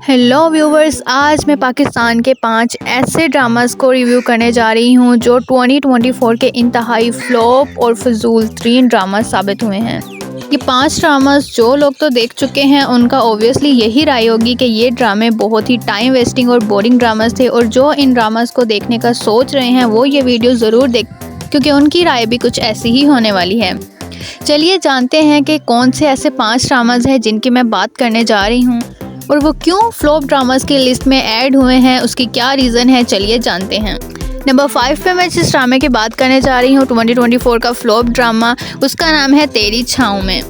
Hello viewers, आज मैं पाकिस्तान के 5 ऐसे ड्रामास को रिव्यू करने जा रही हूँ जो 2024 के इंतहाई फ्लॉप और फजूल तरीन ड्रामास साबित हुए हैं। ये 5 ड्रामास जो लोग तो देख चुके हैं उनका ऑब्वियसली यही राय होगी कि ये ड्रामे बहुत ही टाइम वेस्टिंग और बोरिंग ड्रामास थे, और जो इन ड्रामास को देखने का सोच रहे हैं वो ये वीडियो ज़रूर देख, क्योंकि उनकी राय भी कुछ ऐसी ही होने वाली है। चलिए जानते हैं कि कौन से ऐसे 5 ड्रामास हैं जिनकी मैं बात करने जा रही हूँ और वो क्यों फ्लॉप ड्रामास की लिस्ट में ऐड हुए हैं, उसकी क्या रीज़न है, चलिए जानते हैं। नंबर 5 पे मैं जिस ड्रामे की बात करने जा रही हूँ 2024 का फ्लॉप ड्रामा, उसका नाम है तेरी छाँव में।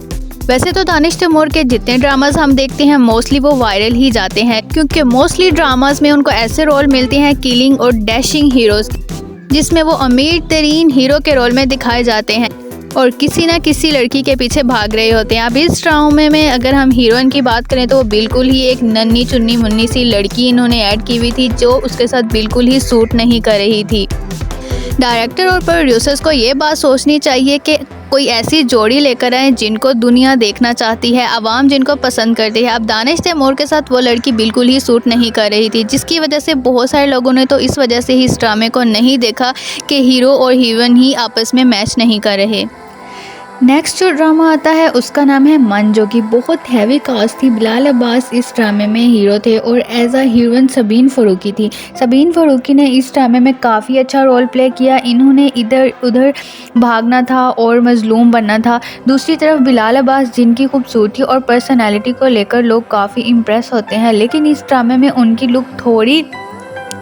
वैसे तो दानिश तैमूर के जितने ड्रामास हम देखते हैं मोस्टली वो वायरल ही जाते हैं, क्योंकि मोस्टली ड्रामास में उनको ऐसे रोल मिलते हैं किलिंग और डैशिंग हीरोज़, जिसमें वो अमीर तरीन हीरो के रोल में दिखाए जाते हैं और किसी ना किसी लड़की के पीछे भाग रहे होते हैं। अब इस ड्रामे में अगर हम हीरोइन की बात करें तो वो बिल्कुल ही एक नन्ही चुन्नी मुन्नी सी लड़की इन्होंने ऐड की हुई थी, जो उसके साथ बिल्कुल ही सूट नहीं कर रही थी। डायरेक्टर और प्रोड्यूसर्स को ये बात सोचनी चाहिए कि कोई ऐसी जोड़ी लेकर आए जिनको दुनिया देखना चाहती है, आवाम जिनको पसंद करती है। अब दानिश तैमूर के साथ वो लड़की बिल्कुल ही सूट नहीं कर रही थी, जिसकी वजह से बहुत सारे लोगों ने तो इस वजह से ही इस ड्रामे को नहीं देखा कि हीरो और हीरोइन ही आपस में मैच नहीं कर रहे। नेक्स्ट जो ड्रामा आता है उसका नाम है मन, जो कि बहुत हैवी कास्ट थी। बिलाल अब्बास इस ड्रामे में हीरो थे और as a heroine Sabeen Farooqui थी। सबीन फ़ारूकी ने इस ड्रामे में काफ़ी अच्छा रोल प्ले किया। इन्होंने इधर उधर भागना था और मजलूम बनना था। दूसरी तरफ बिलाल अब्बास, जिनकी खूबसूरती और पर्सनैलिटी को लेकर लोग काफ़ी इम्प्रेस होते हैं, लेकिन इस ड्रामे में उनकी लुक थोड़ी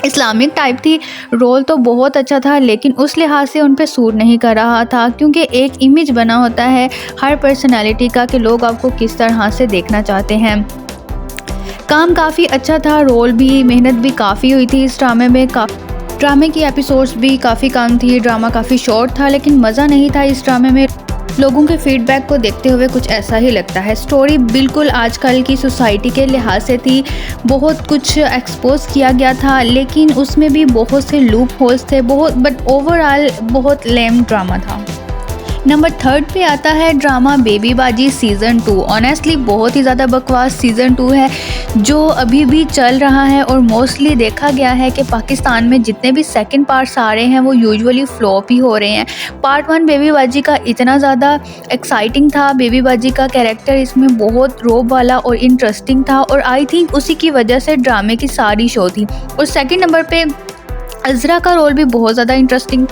इस्लामिक टाइप थी। रोल तो बहुत अच्छा था लेकिन उस लिहाज से उन पे सूट नहीं कर रहा था, क्योंकि एक इमेज बना होता है हर पर्सनालिटी का कि लोग आपको किस तरह से देखना चाहते हैं। काम काफ़ी अच्छा था, रोल भी, मेहनत भी काफ़ी हुई थी इस ड्रामे में। ड्रामे की एपिसोड्स भी काफ़ी कम थी, ड्रामा काफ़ी शॉर्ट था, लेकिन मज़ा नहीं था इस ड्रामे में। लोगों के फीडबैक को देखते हुए कुछ ऐसा ही लगता है। स्टोरी बिल्कुल आजकल की सोसाइटी के लिहाज से थी, बहुत कुछ एक्सपोज किया गया था, लेकिन उसमें भी बहुत से लूप होल्स थे, बट ओवरऑल बहुत लेम ड्रामा था। नंबर 3 पे आता है ड्रामा बेबी बाजी सीज़न 2। ऑनेस्टली बहुत ही ज़्यादा बकवास सीज़न 2 है जो अभी भी चल रहा है, और मोस्टली देखा गया है कि पाकिस्तान में जितने भी सेकंड पार्ट्स आ रहे हैं वो यूजुअली फ्लॉप ही हो रहे हैं। पार्ट 1 बेबी बाजी का इतना ज़्यादा एक्साइटिंग था, बेबी बाजी का कैरेक्टर इसमें बहुत रोब वाला और इंटरेस्टिंग था, और आई थिंक उसी की वजह से ड्रामे की सारी शो थी। और सेकेंड नंबर पर अज़रा का रोल भी बहुत ज़्यादा इंटरेस्टिंग।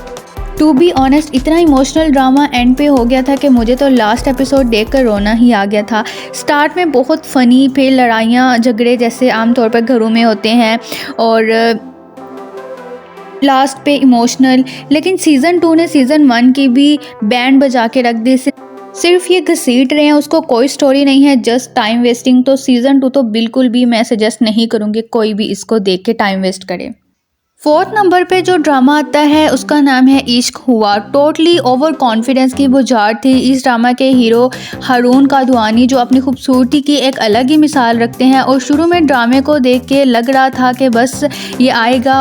टू बी ऑनेस्ट इतना इमोशनल ड्रामा एंड पे हो गया था कि मुझे तो लास्ट एपिसोड देखकर रोना ही आ गया था। स्टार्ट में बहुत फ़नी, फिर लड़ाइयाँ झगड़े जैसे आमतौर पर घरों में होते हैं, और लास्ट पे इमोशनल। लेकिन सीज़न 2 ने सीज़न 1 की भी बैंड बजा के रख दी। सिर्फ ये घसीट रहे हैं उसको, कोई स्टोरी नहीं है, जस्ट टाइम वेस्टिंग। तो सीज़न 2 तो बिल्कुल भी मैं सजेस्ट नहीं करूँगी कोई भी इसको देख के टाइम वेस्ट करे। 4th नंबर पे जो ड्रामा आता है उसका नाम है इश्क हुआ। टोटली ओवर कॉन्फिडेंस की बुझारत थी इस ड्रामा के हीरो हारून कादवानी, जो अपनी खूबसूरती की एक अलग ही मिसाल रखते हैं, और शुरू में ड्रामे को देख के लग रहा था कि बस ये आएगा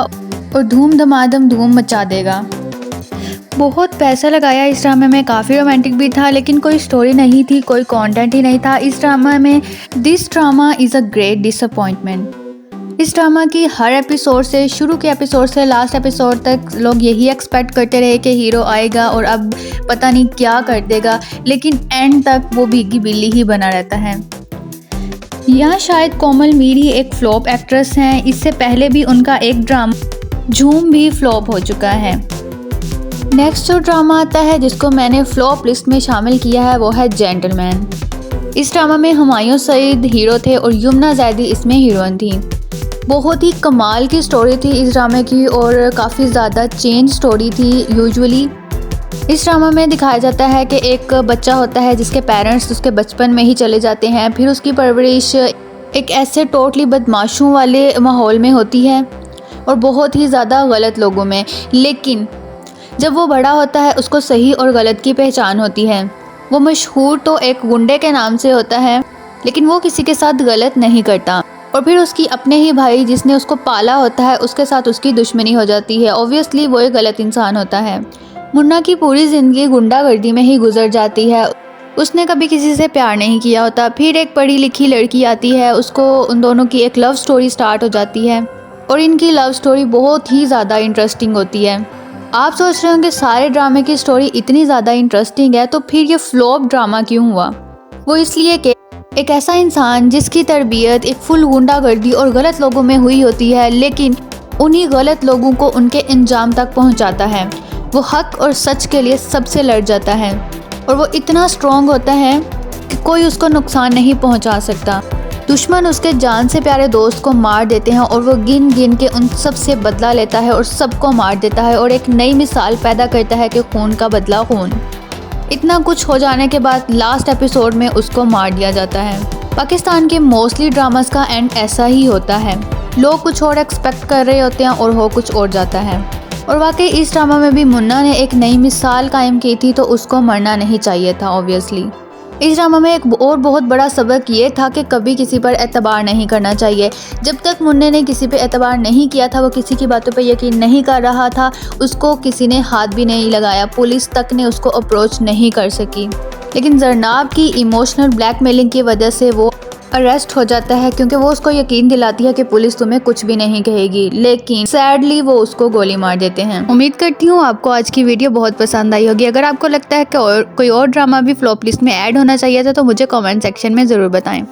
और धूम धमाधम धूम मचा देगा। बहुत पैसा लगाया इस ड्रामे में, काफ़ी रोमांटिक भी था, लेकिन कोई स्टोरी नहीं थी, कोई कंटेंट ही नहीं था इस ड्रामा में। This drama is a great disappointment. इस ड्रामा की हर एपिसोड से, शुरू के एपिसोड से लास्ट एपिसोड तक लोग यही एक्सपेक्ट करते रहे कि हीरो आएगा और अब पता नहीं क्या कर देगा, लेकिन एंड तक वो भीगी बिल्ली ही बना रहता है। यहाँ शायद कोमल मीरी एक फ्लॉप एक्ट्रेस हैं, इससे पहले भी उनका एक ड्रामा झूम भी फ्लॉप हो चुका है। नेक्स्ट जो ड्रामा आता है जिसको मैंने फ्लॉप लिस्ट में शामिल किया है वो है जेंटलमैन। इस ड्रामा में हुमायूं सईद हीरो थे और यमुना जैदी इसमें हीरोइन थी। बहुत ही कमाल की स्टोरी थी इस ड्रामे की, और काफ़ी ज़्यादा चेंज स्टोरी थी। यूजुअली इस ड्रामा में दिखाया जाता है कि एक बच्चा होता है जिसके पेरेंट्स उसके बचपन में ही चले जाते हैं, फिर उसकी परवरिश एक ऐसे टोटली बदमाशों वाले माहौल में होती है और बहुत ही ज़्यादा गलत लोगों में, लेकिन जब वो बड़ा होता है उसको सही और गलत की पहचान होती है। वो मशहूर तो एक गुंडे के नाम से होता है, लेकिन वो किसी के साथ गलत नहीं करता, और फिर उसकी अपने ही भाई जिसने उसको पाला होता है उसके साथ उसकी दुश्मनी हो जाती है। ऑब्वियसली वो एक गलत इंसान होता है। मुन्ना की पूरी ज़िंदगी गुंडागर्दी में ही गुजर जाती है। उसने कभी किसी से प्यार नहीं किया होता। फिर एक पढ़ी लिखी लड़की आती है, उसको उन दोनों की एक लव स्टोरी स्टार्ट हो जाती है और इनकी लव स्टोरी बहुत ही ज़्यादा इंटरेस्टिंग होती है। आप सोच रहे होंगे सारे ड्रामे की स्टोरी इतनी ज़्यादा इंटरेस्टिंग है तो फिर ये फ्लॉप ड्रामा क्यों हुआ। वो इसलिए कि एक ऐसा इंसान जिसकी तरबियत एक फुल गुंडागर्दी और गलत लोगों में हुई होती है, लेकिन उन्हीं गलत लोगों को उनके अंजाम तक पहुंचाता है। वो हक और सच के लिए सबसे लड़ जाता है और वो इतना स्ट्रॉन्ग होता है कि कोई उसको नुकसान नहीं पहुंचा सकता। दुश्मन उसके जान से प्यारे दोस्त को मार देते हैं और वो गिन गिन के उन सब से बदला लेता है और सबको मार देता है और एक नई मिसाल पैदा करता है कि खून का बदला खून। इतना कुछ हो जाने के बाद लास्ट एपिसोड में उसको मार दिया जाता है। पाकिस्तान के मोस्टली ड्रामास का एंड ऐसा ही होता है, लोग कुछ और एक्सपेक्ट कर रहे होते हैं और हो कुछ और जाता है। और वाकई इस ड्रामा में भी मुन्ना ने एक नई मिसाल कायम की थी, तो उसको मरना नहीं चाहिए था ऑब्वियसली। इस ड्रामा में एक और बहुत बड़ा सबक ये था कि कभी किसी पर एतबार नहीं करना चाहिए। जब तक मुन्ने ने किसी पे एतबार नहीं किया था, वो किसी की बातों पे यकीन नहीं कर रहा था, उसको किसी ने हाथ भी नहीं लगाया, पुलिस तक ने उसको अप्रोच नहीं कर सकी। लेकिन जरनाब की इमोशनल ब्लैकमेलिंग की वजह से वो अरेस्ट हो जाता है, क्योंकि वो उसको यकीन दिलाती है कि पुलिस तुम्हें कुछ भी नहीं कहेगी, लेकिन सैडली वो उसको गोली मार देते हैं। उम्मीद करती हूँ आपको आज की वीडियो बहुत पसंद आई होगी। अगर आपको लगता है कि कोई और ड्रामा भी फ्लॉप लिस्ट में ऐड होना चाहिए था तो मुझे कमेंट सेक्शन में ज़रूर बताएं।